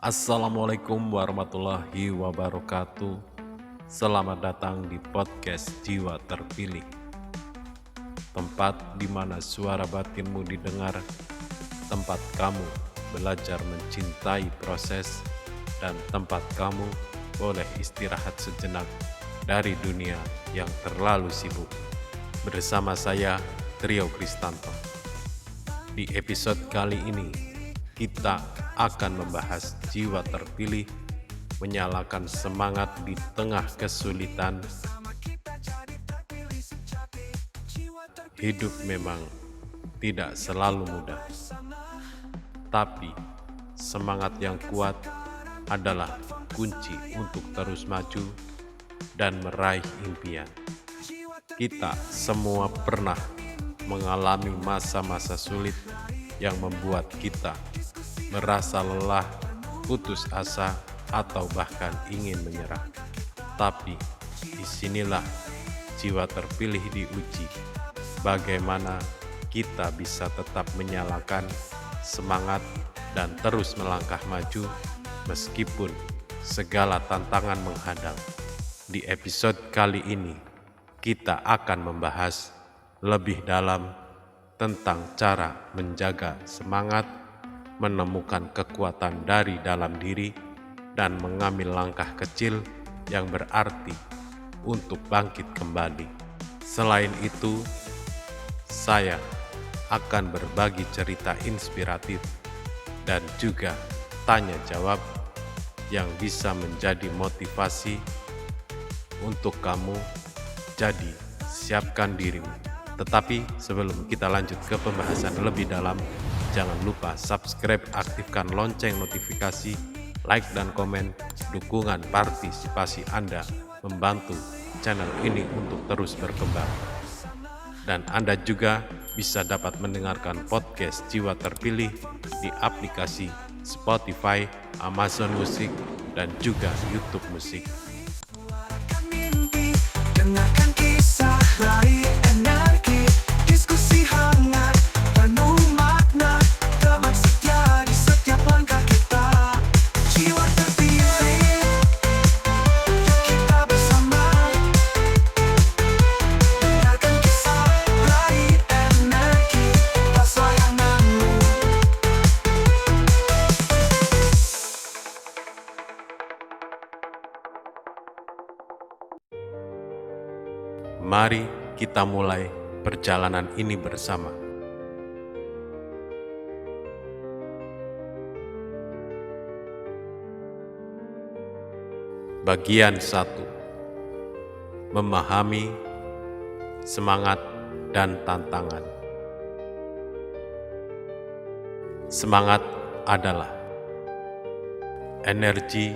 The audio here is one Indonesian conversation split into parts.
Assalamualaikum warahmatullahi wabarakatuh. Selamat datang di podcast Jiwa Terpilih, tempat di mana suara batinmu didengar, tempat kamu belajar mencintai proses, dan tempat kamu boleh istirahat sejenak dari dunia yang terlalu sibuk. Bersama saya, Trio Kristanto. Di episode kali ini, kita akan membahas jiwa terpilih, menyalakan semangat di tengah kesulitan. Hidup memang tidak selalu mudah, tapi semangat yang kuat adalah kunci untuk terus maju dan meraih impian. Kita semua pernah mengalami masa-masa sulit yang membuat kita merasa lelah, putus asa, atau bahkan ingin menyerah. Tapi disinilah jiwa terpilih diuji. Bagaimana kita bisa tetap menyalakan semangat dan terus melangkah maju meskipun segala tantangan menghadang. Di episode kali ini, kita akan membahas lebih dalam tentang cara menjaga semangat, menemukan kekuatan dari dalam diri, dan mengambil langkah kecil yang berarti untuk bangkit kembali. Selain itu, saya akan berbagi cerita inspiratif dan juga tanya jawab yang bisa menjadi motivasi untuk kamu. Jadi, siapkan dirimu. Tetapi sebelum kita lanjut ke pembahasan lebih dalam, jangan lupa subscribe, aktifkan lonceng notifikasi, like dan komen. Dukungan partisipasi Anda membantu channel ini untuk terus berkembang. Dan Anda juga bisa dapat mendengarkan podcast Jiwa Terpilih di aplikasi Spotify, Amazon Music, dan juga YouTube Musik. Dengarkan kisah, raih energi, diskusi hangat, penuh makna, teman setia di setiap langkah kita. Jiwa terpilih, kita bersama. Dengarkan kisah, raih energi, tas layanganmu. Mari kita mulai perjalanan ini bersama. Bagian 1. Memahami semangat dan tantangan. Semangat adalah energi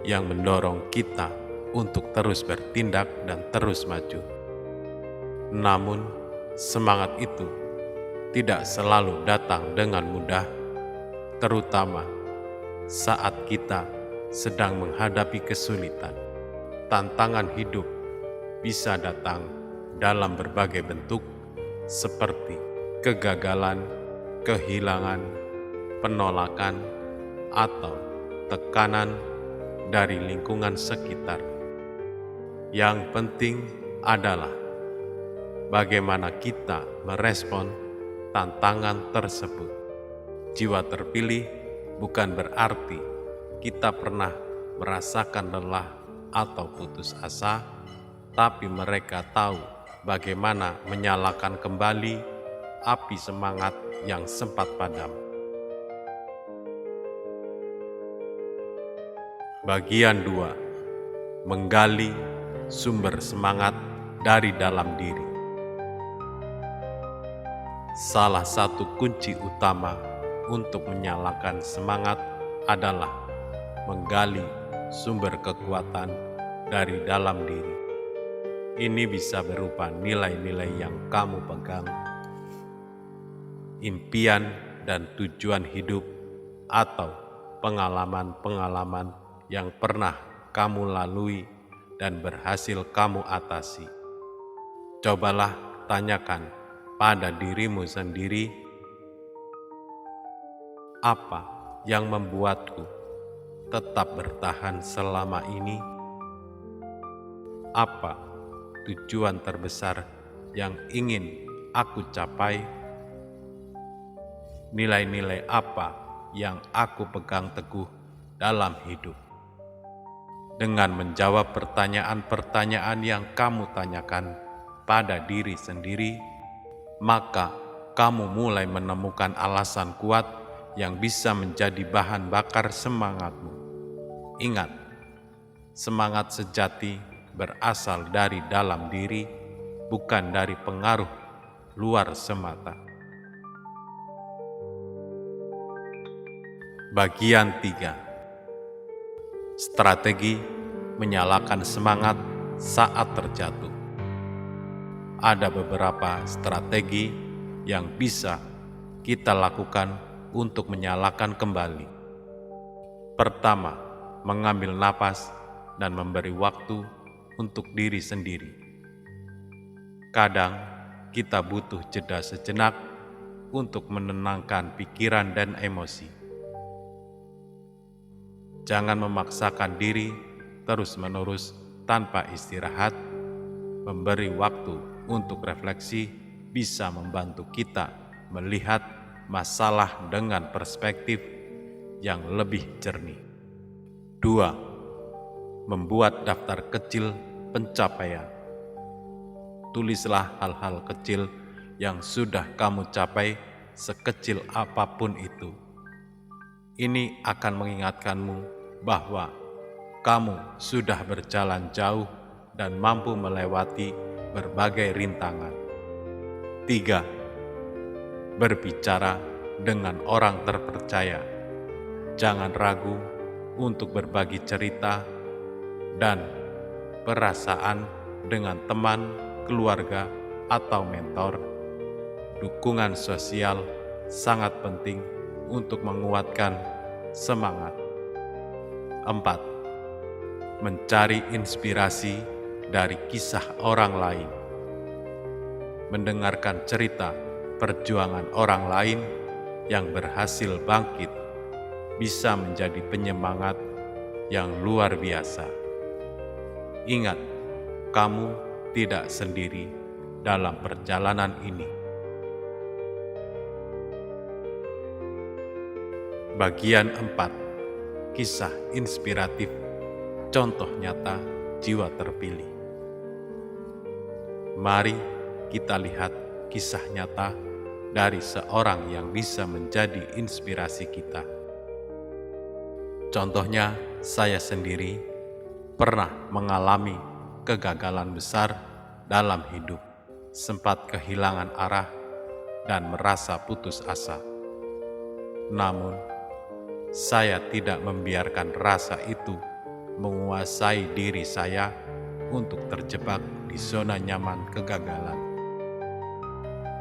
yang mendorong kita untuk terus bertindak dan terus maju. Namun, semangat itu tidak selalu datang dengan mudah, terutama saat kita sedang menghadapi kesulitan. Tantangan hidup bisa datang dalam berbagai bentuk, seperti kegagalan, kehilangan, penolakan, atau tekanan dari lingkungan sekitar. Yang penting adalah bagaimana kita merespon tantangan tersebut. Jiwa terpilih bukan berarti kita pernah merasakan lelah atau putus asa, tapi mereka tahu bagaimana menyalakan kembali api semangat yang sempat padam. Bagian 2. Menggali sumber semangat dari dalam diri. Salah satu kunci utama untuk menyalakan semangat adalah menggali sumber kekuatan dari dalam diri. Ini bisa berupa nilai-nilai yang kamu pegang, impian dan tujuan hidup, atau pengalaman-pengalaman yang pernah kamu lalui dan berhasil kamu atasi. Cobalah tanyakan pada dirimu sendiri, apa yang membuatku tetap bertahan selama ini? Apa tujuan terbesar yang ingin aku capai? Nilai-nilai apa yang aku pegang teguh dalam hidup? Dengan menjawab pertanyaan-pertanyaan yang kamu tanyakan pada diri sendiri, maka kamu mulai menemukan alasan kuat yang bisa menjadi bahan bakar semangatmu. Ingat, semangat sejati berasal dari dalam diri, bukan dari pengaruh luar semata. Bagian 3. Strategi menyalakan semangat saat terjatuh. Ada beberapa strategi yang bisa kita lakukan untuk menyalakan kembali. Pertama, mengambil napas dan memberi waktu untuk diri sendiri. Kadang kita butuh jeda sejenak untuk menenangkan pikiran dan emosi. Jangan memaksakan diri terus-menerus tanpa istirahat. Memberi waktu untuk refleksi bisa membantu kita melihat masalah dengan perspektif yang lebih jernih. 2. Membuat daftar kecil pencapaian. Tulislah hal-hal kecil yang sudah kamu capai, sekecil apapun itu. Ini akan mengingatkanmu bahwa kamu sudah berjalan jauh dan mampu melewati berbagai rintangan. 3. Berbicara dengan orang terpercaya. Jangan ragu untuk berbagi cerita dan perasaan dengan teman, keluarga, atau mentor. Dukungan sosial sangat penting untuk menguatkan semangat. 4. Mencari inspirasi dari kisah orang lain. Mendengarkan cerita perjuangan orang lain yang berhasil bangkit bisa menjadi penyemangat yang luar biasa. Ingat, kamu tidak sendiri dalam perjalanan ini. Bagian 4. Kisah inspiratif, contoh nyata jiwa terpilih. Mari kita lihat kisah nyata dari seorang yang bisa menjadi inspirasi kita. Contohnya, saya sendiri pernah mengalami kegagalan besar dalam hidup, sempat kehilangan arah dan merasa putus asa. Namun, saya tidak membiarkan rasa itu menguasai diri saya untuk terjebak di zona nyaman kegagalan.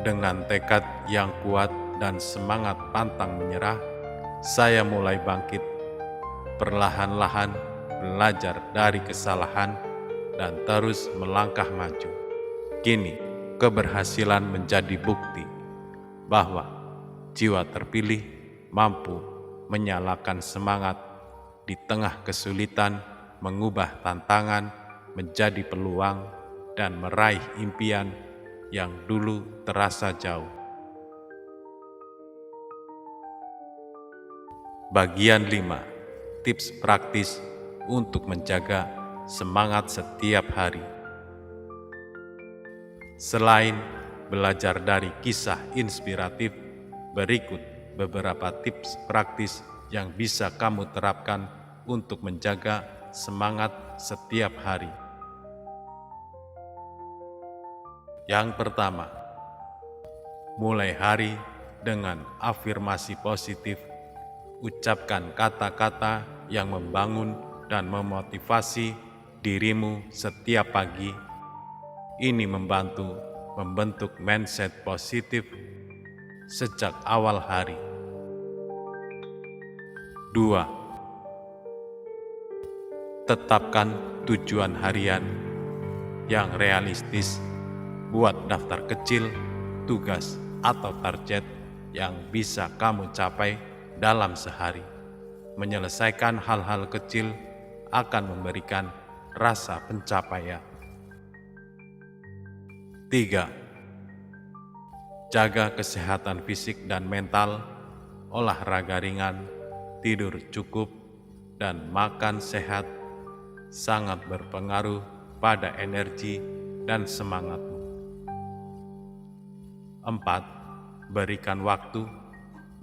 Dengan tekad yang kuat dan semangat pantang menyerah, saya mulai bangkit, perlahan-lahan belajar dari kesalahan dan terus melangkah maju. Kini, keberhasilan menjadi bukti bahwa jiwa terpilih mampu menyalakan semangat di tengah kesulitan, mengubah tantangan menjadi peluang, dan meraih impian yang dulu terasa jauh. Bagian 5. Tips praktis untuk menjaga semangat setiap hari. Selain belajar dari kisah inspiratif, berikut beberapa tips praktis yang bisa kamu terapkan untuk menjaga semangat setiap hari. Yang pertama, mulai hari dengan afirmasi positif. Ucapkan kata-kata yang membangun dan memotivasi dirimu setiap pagi. Ini membantu membentuk mindset positif sejak awal hari. 2. Tetapkan tujuan harian yang realistis. Buat daftar kecil, tugas, atau target yang bisa kamu capai dalam sehari. menyelesaikan hal-hal kecil akan memberikan rasa pencapaian. 3. Jaga kesehatan fisik dan mental, olahraga ringan, tidur cukup, dan makan sehat sangat berpengaruh pada energi dan semangatmu. 4. Berikan waktu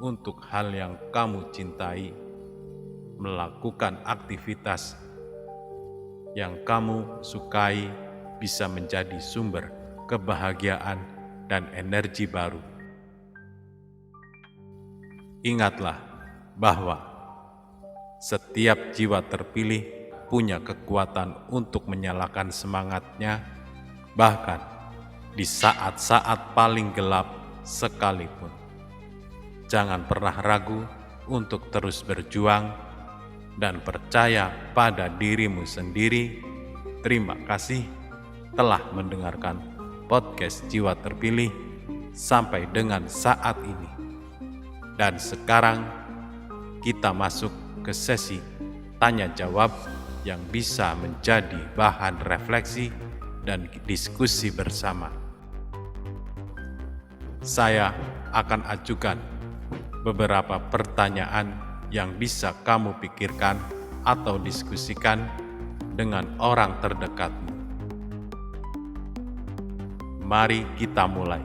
untuk hal yang kamu cintai, melakukan aktivitas yang kamu sukai bisa menjadi sumber kebahagiaan dan energi baru. Ingatlah bahwa setiap jiwa terpilih punya kekuatan untuk menyalakan semangatnya, bahkan di saat-saat paling gelap sekalipun. Jangan pernah ragu untuk terus berjuang dan percaya pada dirimu sendiri. Terima kasih telah mendengarkan podcast Jiwa Terpilih sampai dengan saat ini. Dan sekarang kita masuk ke sesi tanya jawab yang bisa menjadi bahan refleksi dan diskusi bersama. Saya akan ajukan beberapa pertanyaan yang bisa kamu pikirkan atau diskusikan dengan orang terdekatmu. Mari kita mulai.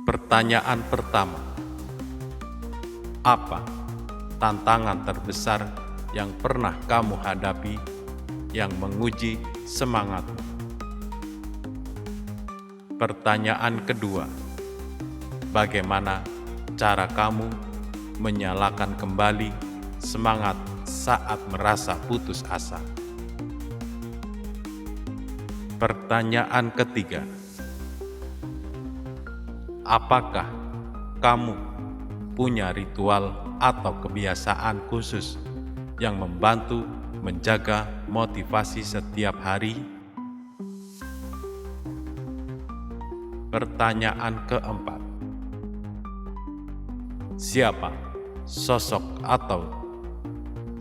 Pertanyaan pertama. Apa tantangan terbesar yang pernah kamu hadapi yang menguji semangatmu? Pertanyaan kedua. Bagaimana cara kamu menyalakan kembali semangat saat merasa putus asa? Pertanyaan ketiga. Apakah kamu punya ritual atau kebiasaan khusus yang membantu menjaga motivasi setiap hari? Pertanyaan keempat. Siapa sosok atau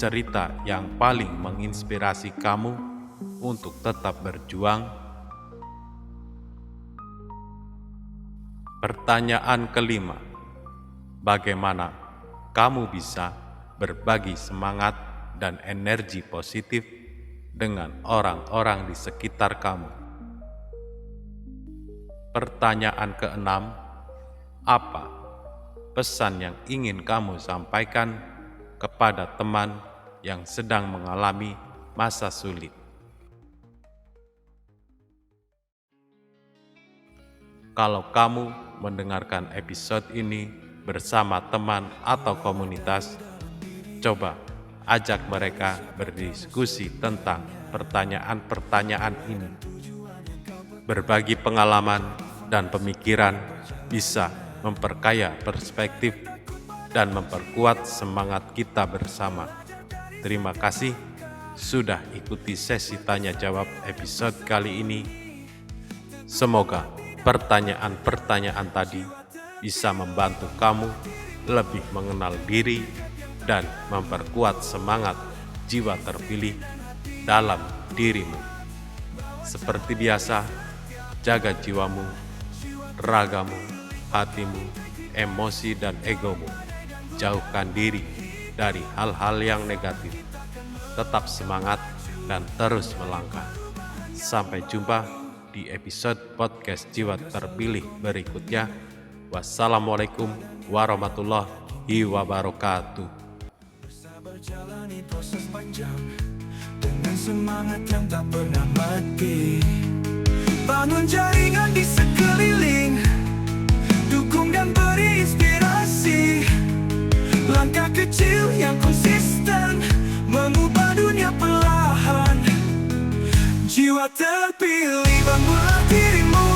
cerita yang paling menginspirasi kamu untuk tetap berjuang? Pertanyaan kelima. Bagaimana kamu bisa berbagi semangat dan energi positif dengan orang-orang di sekitar kamu? Pertanyaan keenam. Apa pesan yang ingin kamu sampaikan kepada teman yang sedang mengalami masa sulit? Kalau kamu mendengarkan episode ini bersama teman atau komunitas, coba ajak mereka berdiskusi tentang pertanyaan-pertanyaan ini. Berbagi pengalaman dan pemikiran bisa memperkaya perspektif dan memperkuat semangat kita bersama. Terima kasih sudah ikuti sesi tanya jawab episode kali ini. Semoga pertanyaan-pertanyaan tadi bisa membantu kamu lebih mengenal diri dan memperkuat semangat jiwa terpilih dalam dirimu. Seperti biasa, jaga jiwamu, ragamu, hatimu, emosi dan egomu. Jauhkan diri dari hal-hal yang negatif. Tetap semangat dan terus melangkah. Sampai jumpa di episode podcast Jiwa Terpilih berikutnya. Wassalamualaikum warahmatullahi wabarakatuh. Berjalani proses panjang dengan semangat yang tak pernah mati. Bangun jaringan di sekeliling, dukung dan beri inspirasi. Langkah kecil yang konsisten mengubah dunia perlahan. Jiwa terpilih, bangunlah dirimu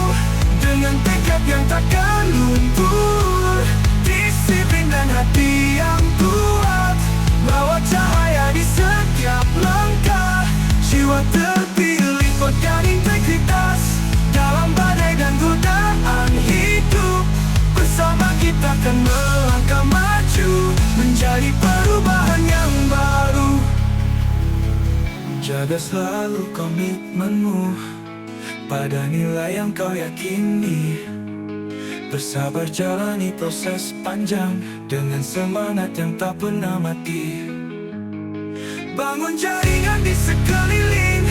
dengan tekad yang takkan luntur. Disiplin dan hati yang kuat, bawa cahaya di setiap langkah. Jiwa terpilih, pegang integritas dalam badai dan godaan hidup. Bersama kita akan Jaga selalu komitmenmu pada nilai yang kau yakini. Bersabar jalani proses panjang dengan semangat yang tak pernah mati. Bangun jaringan di sekeliling,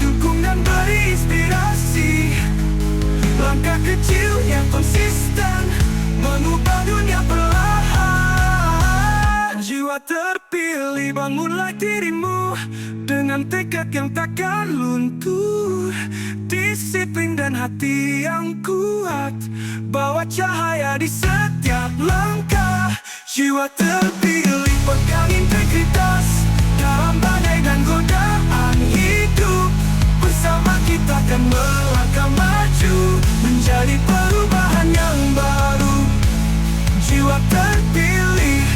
dukung dan beri inspirasi. Langkah kecil yang konsisten mengubah dunia perlahan. Jiwa terpilih, bangunlah dirimu dengan tekad yang takkan luntur. Disiplin dan hati yang kuat, bawa cahaya di setiap langkah. Jiwa terpilih, pegang integritas dalam badai dan godaan hidup. Bersama kita akan melangkah maju, menjadi perubahan yang baru. Jiwa terpilih,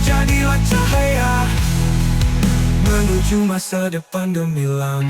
jadilah cahaya menuju masa depan gemilang.